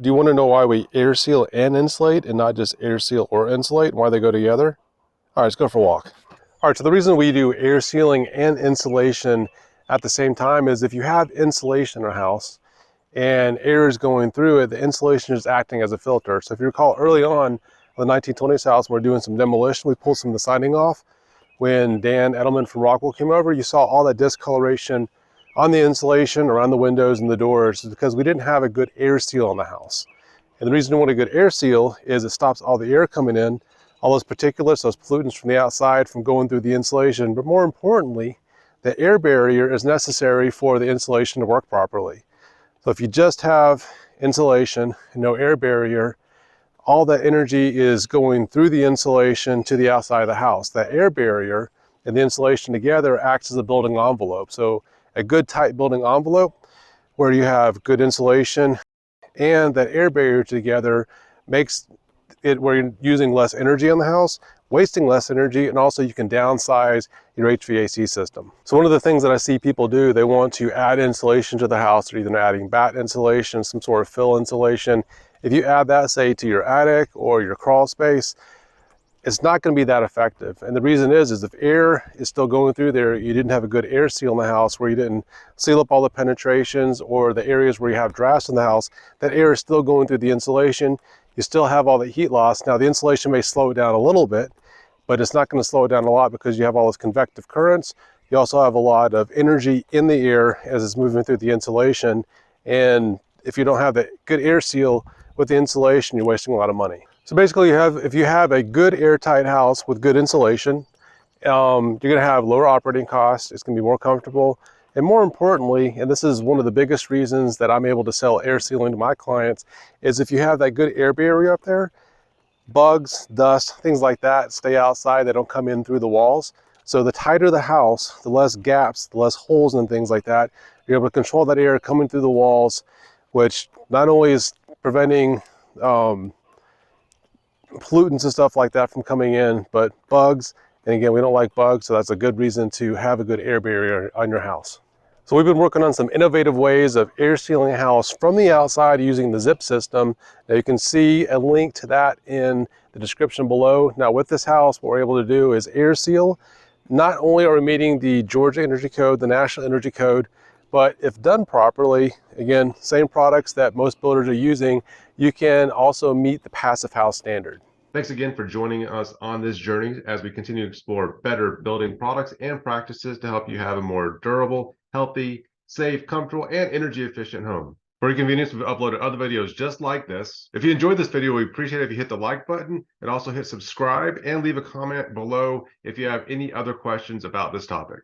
Do you want to know why we air seal and insulate and not just air seal or insulate, and why they go together? All right, let's go for a walk. All right, so the reason we do air sealing and insulation at the same time is if you have insulation in a house and air is going through it, the insulation is acting as a filter. So if you recall early on the 1920s house, we're doing some demolition, we pulled some of the siding off. When Dan Edelman from Rockwell came over, you saw all that discoloration on the insulation, around the windows and the doors, because we didn't have a good air seal on the house. And the reason you want a good air seal is it stops all the air coming in, all those particulates, those pollutants from the outside from going through the insulation. But more importantly, the air barrier is necessary for the insulation to work properly. So if you just have insulation and no air barrier, all that energy is going through the insulation to the outside of the house. That air barrier and the insulation together acts as a building envelope. So a good tight building envelope where you have good insulation and that air barrier together makes it where you're using less energy on the house, wasting less energy, and also you can downsize your HVAC system. So one of the things that I see people do, they want to add insulation to the house. They're either adding batt insulation, some sort of fill insulation. If you add that, say, to your attic or your crawl space, it's not going to be that effective. And the reason is if air is still going through there, you didn't have a good air seal in the house, where you didn't seal up all the penetrations or the areas where you have drafts in the house, that air is still going through the insulation. You still have all the heat loss. Now the insulation may slow it down a little bit, but it's not going to slow it down a lot because you have all those convective currents. You also have a lot of energy in the air as it's moving through the insulation. And if you don't have the good air seal with the insulation, you're wasting a lot of money. So basically, if you have a good airtight house with good insulation, you're going to have lower operating costs. It's going to be more comfortable. And more importantly, and this is one of the biggest reasons that I'm able to sell air sealing to my clients, is if you have that good air barrier up there, bugs, dust, things like that stay outside. They don't come in through the walls. So the tighter the house, the less gaps, the less holes and things like that. You're able to control that air coming through the walls, which not only is preventing pollutants and stuff like that from coming in, but bugs. And again, we don't like bugs, so that's a good reason to have a good air barrier on your house. So we've been working on some innovative ways of air sealing a house from the outside using the zip system. Now you can see a link to that in the description below. Now with this house, what we're able to do is air seal. Not only are we meeting the Georgia Energy Code, the National Energy Code, but if done properly, again, same products that most builders are using, you can also meet the Passive House standard. Thanks again for joining us on this journey as we continue to explore better building products and practices to help you have a more durable, healthy, safe, comfortable, and energy efficient home. For your convenience, we've uploaded other videos just like this. If you enjoyed this video, we appreciate it if you hit the like button and also hit subscribe and leave a comment below if you have any other questions about this topic.